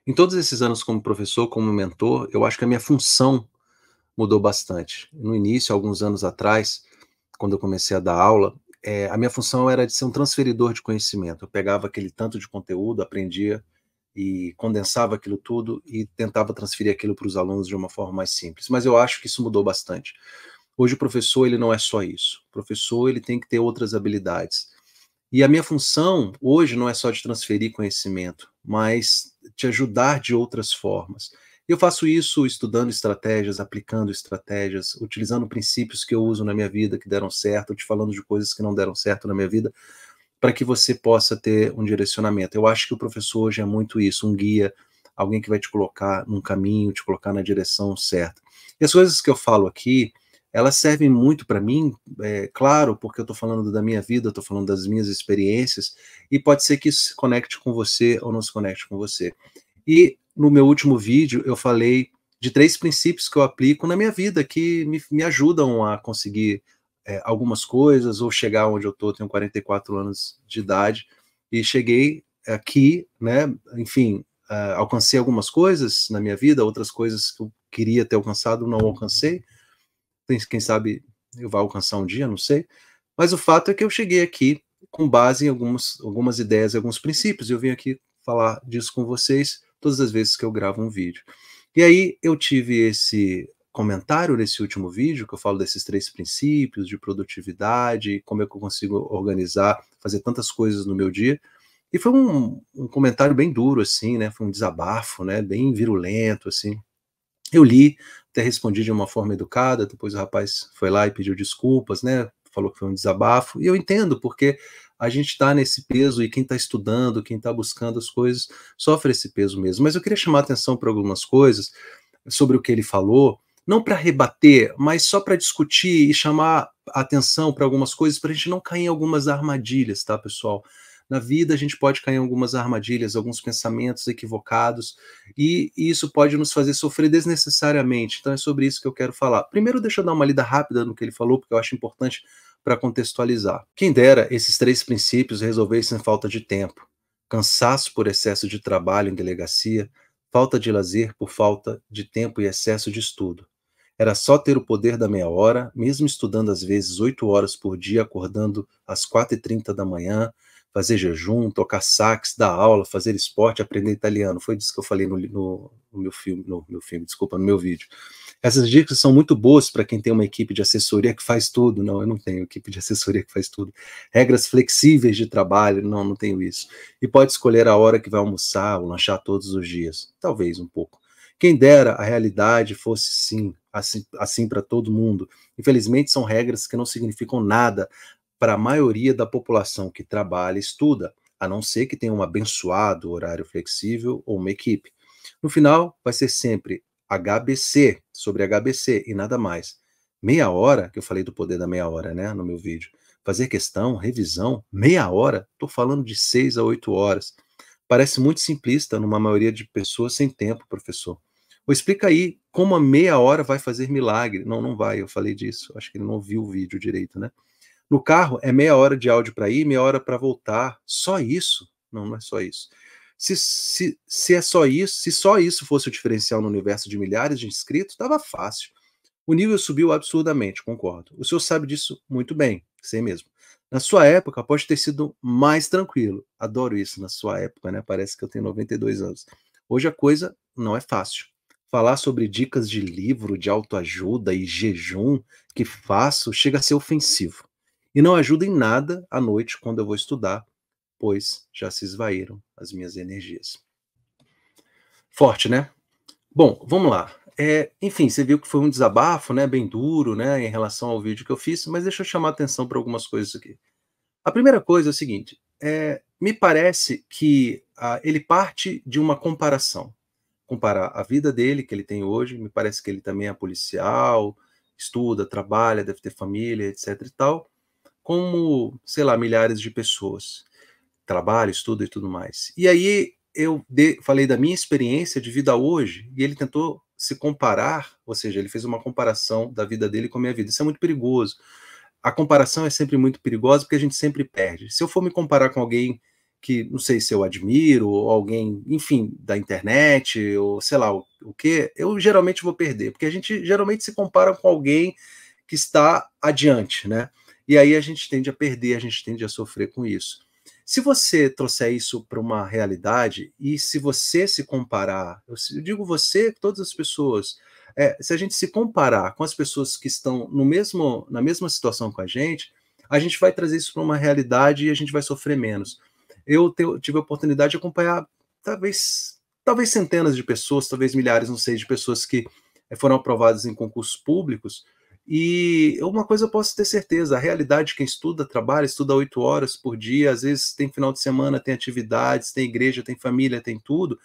Em todos esses anos como professor, como mentor, eu acho que a minha função mudou bastante. No início, alguns anos atrás, quando eu comecei a dar aula, a minha função era de ser um transferidor de conhecimento. Eu pegava aquele tanto de conteúdo, aprendia e condensava aquilo tudo e tentava transferir aquilo para os alunos de uma forma mais simples. Mas eu acho que isso mudou bastante. Hoje o professor, ele não é só isso. O professor, ele tem que ter outras habilidades. E a minha função hoje não é só de transferir conhecimento, mas te ajudar de outras formas. Eu faço isso estudando estratégias, aplicando estratégias, utilizando princípios que eu uso na minha vida que deram certo, te falando de coisas que não deram certo na minha vida, para que você possa ter um direcionamento. Eu acho que o professor hoje é muito isso, um guia, alguém que vai te colocar num caminho, te colocar na direção certa. E as coisas que eu falo aqui, elas servem muito para mim, claro, porque eu estou falando da minha vida, estou falando das minhas experiências, e pode ser que isso se conecte com você ou não se conecte com você. E no meu último vídeo eu falei de 3 princípios que eu aplico na minha vida, que me ajudam a conseguir algumas coisas, ou chegar onde eu estou, tenho 44 anos de idade, e cheguei aqui, né, enfim, alcancei algumas coisas na minha vida, outras coisas que eu queria ter alcançado, não alcancei, quem sabe eu vá alcançar um dia, não sei, mas o fato é que eu cheguei aqui com base em algumas ideias e alguns princípios, e eu vim aqui falar disso com vocês todas as vezes que eu gravo um vídeo. E aí eu tive esse comentário nesse último vídeo, que eu falo desses 3 princípios de produtividade, como é que eu consigo organizar, fazer tantas coisas no meu dia, e foi um comentário bem duro, assim, né, foi um desabafo, né, bem virulento, assim. Eu li, até respondi de uma forma educada, depois o rapaz foi lá e pediu desculpas, né, falou que foi um desabafo, e eu entendo, porque a gente está nesse peso, e quem está estudando, quem está buscando as coisas, sofre esse peso mesmo. Mas eu queria chamar a atenção para algumas coisas, sobre o que ele falou, não para rebater, mas só para discutir e chamar a atenção para algumas coisas, para a gente não cair em algumas armadilhas, tá, pessoal? Na vida a gente pode cair em algumas armadilhas, alguns pensamentos equivocados, e isso pode nos fazer sofrer desnecessariamente. Então é sobre isso que eu quero falar. Primeiro, deixa eu dar uma lida rápida no que ele falou, porque eu acho importante para contextualizar. Quem dera esses 3 princípios resolvessem falta de tempo, cansaço por excesso de trabalho em delegacia, falta de lazer por falta de tempo e excesso de estudo. Era só ter o poder da meia hora, mesmo estudando às vezes 8 horas por dia, acordando às 4h30 da manhã, fazer jejum, tocar sax, dar aula, fazer esporte, aprender italiano. Foi disso que eu falei no meu filme, desculpa, no meu vídeo. Essas dicas são muito boas para quem tem uma equipe de assessoria que faz tudo. Não, eu não tenho equipe de assessoria que faz tudo. Regras flexíveis de trabalho, não, não tenho isso. E pode escolher a hora que vai almoçar ou lanchar todos os dias. Talvez um pouco. Quem dera a realidade fosse sim, assim para todo mundo. Infelizmente, são regras que não significam nada para a maioria da população que trabalha e estuda, a não ser que tenha um abençoado horário flexível ou uma equipe. No final, vai ser sempre HBC, sobre HBC e nada mais. Meia hora, que eu falei do poder da meia hora, né, no meu vídeo. Fazer questão, revisão, meia hora, estou falando de 6 a 8 horas. Parece muito simplista numa maioria de pessoas sem tempo, professor. Ou explica aí como a meia hora vai fazer milagre. Não, não vai, eu falei disso. Acho que ele não viu o vídeo direito, né? No carro é meia hora de áudio para ir, meia hora para voltar. Só isso? Não, não é só isso. Se é só isso, se só isso fosse o diferencial no universo de milhares de inscritos, estava fácil. O nível subiu absurdamente, concordo. O senhor sabe disso muito bem, sei mesmo. Na sua época pode ter sido mais tranquilo. Adoro isso na sua época, né? Parece que eu tenho 92 anos. Hoje a coisa não é fácil. Falar sobre dicas de livro, de autoajuda e jejum que faço chega a ser ofensivo. E não ajuda em nada à noite quando eu vou estudar, pois já se esvaíram as minhas energias. Forte, né? Bom, vamos lá. Enfim, você viu que foi um desabafo, né, bem duro, né, em relação ao vídeo que eu fiz, mas deixa eu chamar a atenção para algumas coisas aqui. A primeira coisa é o seguinte, me parece que ele parte de uma comparação. Comparar a vida dele, que ele tem hoje, me parece que ele também é policial, estuda, trabalha, deve ter família, etc e tal, como, sei lá, milhares de pessoas. Trabalho, estudo e tudo mais. E aí eu falei da minha experiência de vida hoje, e ele tentou se comparar, ou seja, ele fez uma comparação da vida dele com a minha vida. Isso é muito perigoso. A comparação é sempre muito perigosa porque a gente sempre perde. Se eu for me comparar com alguém que não sei se eu admiro, ou alguém, enfim, da internet, ou sei lá o quê, eu geralmente vou perder, porque a gente geralmente se compara com alguém que está adiante, né? E aí a gente tende a perder, a gente tende a sofrer com isso. Se você trouxer isso para uma realidade, e se você se comparar, eu digo você, todas as pessoas, se a gente se comparar com as pessoas que estão na mesma situação com a gente vai trazer isso para uma realidade e a gente vai sofrer menos. Tive a oportunidade de acompanhar talvez centenas de pessoas, talvez milhares, não sei, de pessoas que foram aprovadas em concursos públicos, e uma coisa eu posso ter certeza, a realidade de quem estuda, trabalha, estuda 8 horas por dia, às vezes tem final de semana, tem atividades, tem igreja, tem família, tem tudo,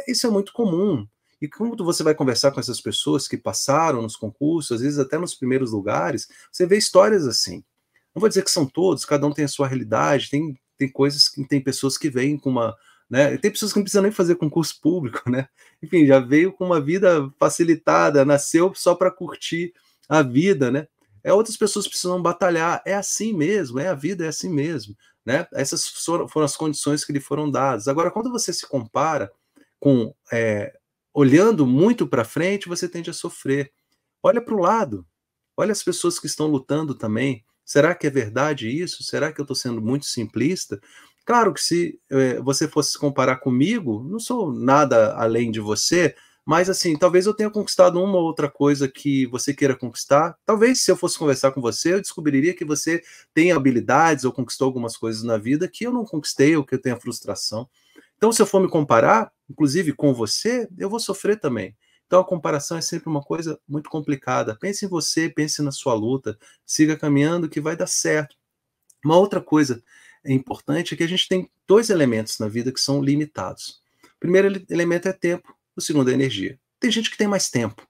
isso é muito comum. E quando você vai conversar com essas pessoas que passaram nos concursos, às vezes até nos primeiros lugares, você vê histórias assim. Não vou dizer que são todos, cada um tem a sua realidade, tem coisas que tem pessoas que vêm com uma, né, tem pessoas que não precisam nem fazer concurso público, né? Enfim, já veio com uma vida facilitada, nasceu só para curtir a vida, né? Outras pessoas precisam batalhar, é assim mesmo, a vida é assim mesmo, né? Essas foram as condições que lhe foram dadas. Agora, quando você se compara com olhando muito para frente, você tende a sofrer. Olha para o lado, olha as pessoas que estão lutando também. Será que é verdade isso? Será que eu estou sendo muito simplista? Claro que se você fosse se comparar comigo, não sou nada além de você, mas assim, talvez eu tenha conquistado uma ou outra coisa que você queira conquistar. Talvez se eu fosse conversar com você, eu descobriria que você tem habilidades ou conquistou algumas coisas na vida que eu não conquistei ou que eu tenho frustração. Então, se eu for me comparar, inclusive com você, eu vou sofrer também. Então, a comparação é sempre uma coisa muito complicada. Pense em você, pense na sua luta, siga caminhando que vai dar certo. Uma outra coisa importante é que a gente tem dois elementos na vida que são limitados. O primeiro elemento é tempo, o segundo é energia. Tem gente que tem mais tempo.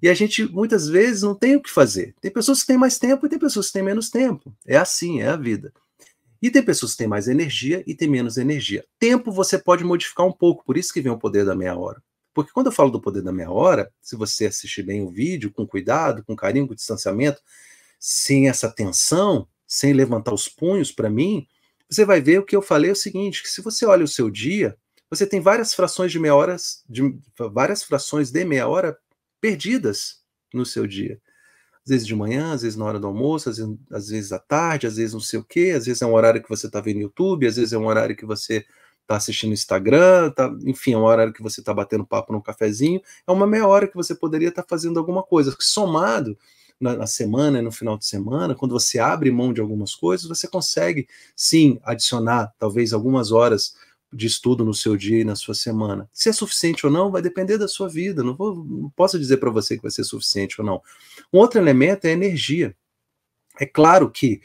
E a gente, muitas vezes, não tem o que fazer. Tem pessoas que têm mais tempo e tem pessoas que têm menos tempo. É assim, é a vida. E tem pessoas que têm mais energia e têm menos energia. Tempo você pode modificar um pouco, por isso que vem o poder da meia hora. Porque quando eu falo do poder da meia hora, se você assistir bem o vídeo, com cuidado, com carinho, com distanciamento, sem essa tensão, sem levantar os punhos para mim, você vai ver o que eu falei é o seguinte, que se você olha o seu dia, você tem várias frações de meia hora perdidas no seu dia. Às vezes de manhã, às vezes na hora do almoço, às vezes à tarde, às vezes não sei o quê, às vezes é um horário que você está vendo YouTube, às vezes é um horário que você está assistindo Instagram, enfim, é um horário que você está batendo papo num cafezinho, é uma meia hora que você poderia estar fazendo alguma coisa, somado na semana e no final de semana, quando você abre mão de algumas coisas, você consegue, sim, adicionar talvez algumas horas de estudo no seu dia e na sua semana. Se é suficiente ou não, vai depender da sua vida. Não posso dizer para você que vai ser suficiente ou não. Um outro elemento é a energia. É claro que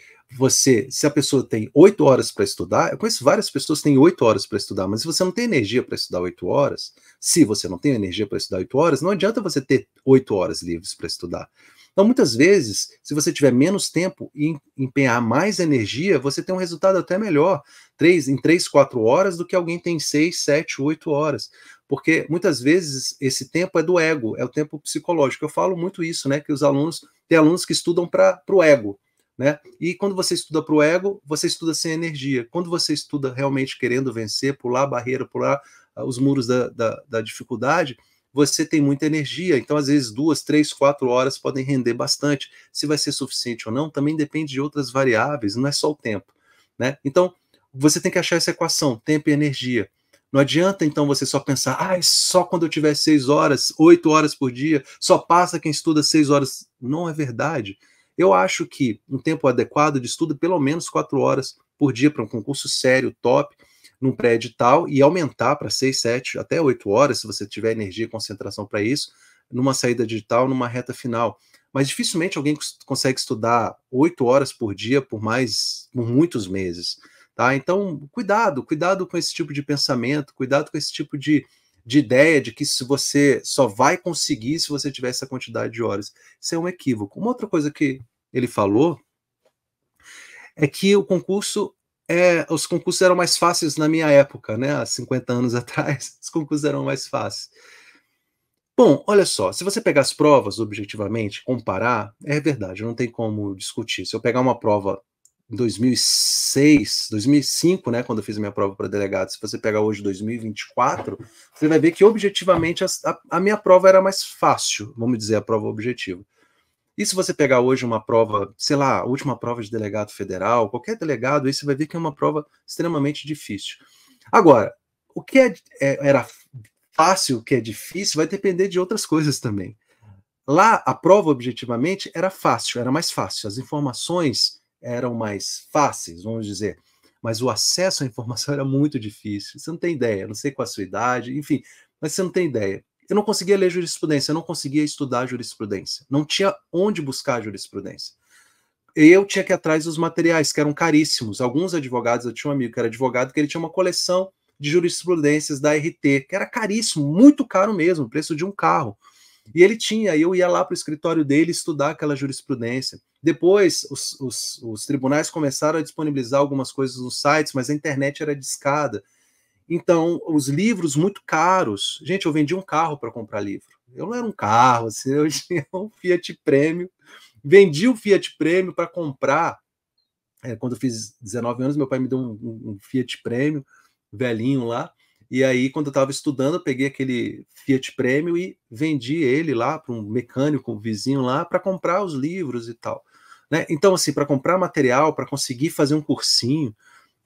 se a pessoa tem 8 horas para estudar, eu conheço várias pessoas que têm 8 horas para estudar, mas se você não tem energia para estudar 8 horas, se você não tem energia para estudar 8 horas, não adianta você ter 8 horas livres para estudar. Então, muitas vezes, se você tiver menos tempo e empenhar mais energia, você tem um resultado até melhor em 3, 4 horas do que alguém tem 6, 7, 8 horas. Porque muitas vezes esse tempo é do ego, é o tempo psicológico. Eu falo muito isso, né? Que tem alunos que estudam para o ego. Né? E quando você estuda para o ego, você estuda sem energia. Quando você estuda realmente querendo vencer, pular a barreira, pular os muros da dificuldade, você tem muita energia. Então, às vezes, 2, 3, 4 horas podem render bastante. Se vai ser suficiente ou não, também depende de outras variáveis, não é só o tempo. Né? Então, você tem que achar essa equação, tempo e energia. Não adianta, então, você só pensar, só quando eu tiver 6 horas, 8 horas por dia, só passa quem estuda 6 horas. Não é verdade. Eu acho que um tempo adequado de estudo, pelo menos 4 horas por dia para um concurso sério, top, num pré-edital, e aumentar para 6, 7, até 8 horas, se você tiver energia e concentração para isso, numa saída digital, numa reta final. Mas dificilmente alguém consegue estudar 8 horas por dia por muitos meses. Tá? Então, cuidado com esse tipo de pensamento, cuidado com esse tipo de ideia de que se você só vai conseguir se você tiver essa quantidade de horas. Isso é um equívoco. Uma outra coisa que ele falou é que os concursos eram mais fáceis na minha época, né? Há 50 anos atrás, os concursos eram mais fáceis. Bom, olha só, se você pegar as provas objetivamente, comparar, é verdade, não tem como discutir. Se eu pegar uma prova em 2006, 2005, né, quando eu fiz a minha prova para delegado, se você pegar hoje 2024, você vai ver que objetivamente a minha prova era mais fácil, vamos dizer, a prova objetiva. E se você pegar hoje uma prova, sei lá, a última prova de delegado federal, qualquer delegado, aí você vai ver que é uma prova extremamente difícil. Agora, o que era fácil, o que é difícil, vai depender de outras coisas também. Lá, a prova, objetivamente, era fácil, era mais fácil. As informações eram mais fáceis, vamos dizer. Mas o acesso à informação era muito difícil. Você não tem ideia, não sei qual a sua idade, enfim, mas você não tem ideia. Eu não conseguia ler jurisprudência, eu não conseguia estudar jurisprudência. Não tinha onde buscar jurisprudência. E eu tinha que ir atrás dos materiais, que eram caríssimos. Alguns advogados, eu tinha um amigo que era advogado, que ele tinha uma coleção de jurisprudências da RT, que era caríssimo, muito caro mesmo, o preço de um carro. E ele tinha, eu ia lá para o escritório dele estudar aquela jurisprudência. Depois, os tribunais começaram a disponibilizar algumas coisas nos sites, mas a internet era discada. Então, os livros muito caros. Gente, eu vendi um carro para comprar livro. Eu não era um carro, assim, eu tinha um Fiat Premio. Vendi o Fiat Premio para comprar. Quando eu fiz 19 anos, meu pai me deu um Fiat Premio, velhinho lá. E aí, quando eu estava estudando, eu peguei aquele Fiat Premio e vendi ele lá para um mecânico, um vizinho lá, para comprar os livros e tal. Né? Então, assim, para comprar material, para conseguir fazer um cursinho.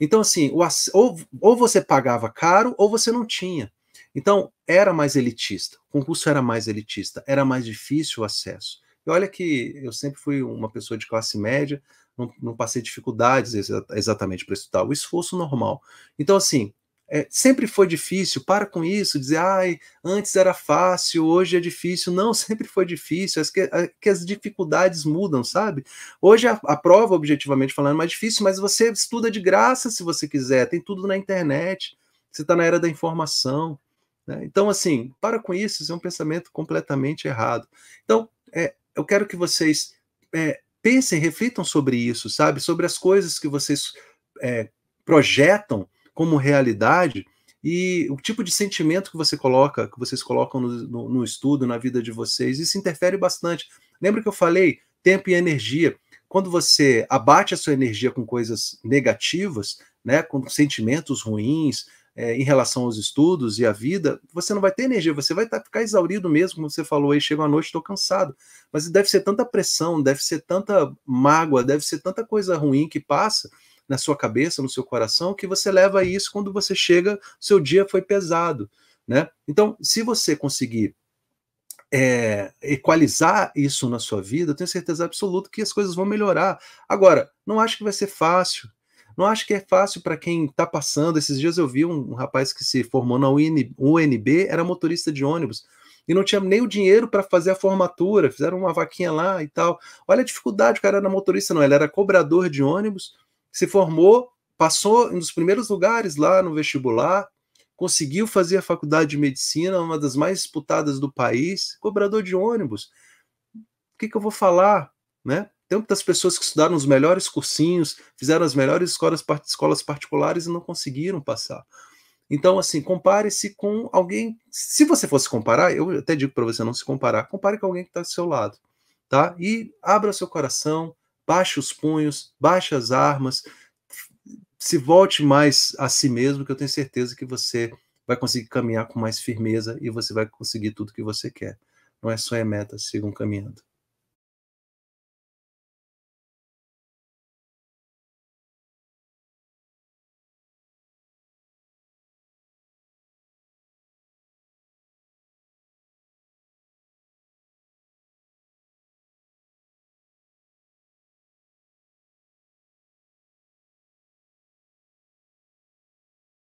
Então, assim, ou você pagava caro ou você não tinha. Então, era mais elitista. O concurso era mais elitista, era mais difícil o acesso. E olha que eu sempre fui uma pessoa de classe média, não passei dificuldades exatamente para estudar, o esforço normal. Então, assim, sempre foi difícil, para com isso, dizer, ai, antes era fácil, hoje é difícil. Não, sempre foi difícil, que as dificuldades mudam, sabe? Hoje a prova, objetivamente falando, é mais difícil, mas você estuda de graça se você quiser, tem tudo na internet, você está na era da informação. Né? Então, assim, para com isso é um pensamento completamente errado. Então, eu quero que vocês pensem, reflitam sobre isso, sabe? Sobre as coisas que vocês projetam como realidade e o tipo de sentimento que vocês colocam no estudo, na vida de vocês. Isso interfere bastante. Lembra que eu falei tempo e energia? Quando você abate a sua energia com coisas negativas, né, com sentimentos ruins, em relação aos estudos e à vida, você não vai ter energia, você vai ficar exaurido mesmo, como você falou aí, chega à noite, estou cansado. Mas deve ser tanta pressão, deve ser tanta mágoa, deve ser tanta coisa ruim que passa na sua cabeça, no seu coração, que você leva isso quando você chega, seu dia foi pesado. Né? Então, se você conseguir equalizar isso na sua vida, eu tenho certeza absoluta que as coisas vão melhorar. Agora, não acho que vai ser fácil. Não acho que é fácil para quem está passando. Esses dias eu vi um rapaz que se formou na UNB, era motorista de ônibus, e não tinha nem o dinheiro para fazer a formatura, fizeram uma vaquinha lá e tal. Olha a dificuldade, o cara era motorista, não, ele era cobrador de ônibus, se formou, passou nos primeiros lugares lá no vestibular, conseguiu fazer a faculdade de medicina, uma das mais disputadas do país, cobrador de ônibus. O que eu vou falar, né? Tem muitas pessoas que estudaram os melhores cursinhos, fizeram as melhores escolas particulares e não conseguiram passar. Então, assim, compare-se com alguém. Se você fosse comparar, eu até digo para você não se comparar, compare com alguém que está do seu lado, tá? E abra seu coração, baixe os punhos, baixe as armas, se volte mais a si mesmo, que eu tenho certeza que você vai conseguir caminhar com mais firmeza e você vai conseguir tudo que você quer. Não é só meta, sigam caminhando.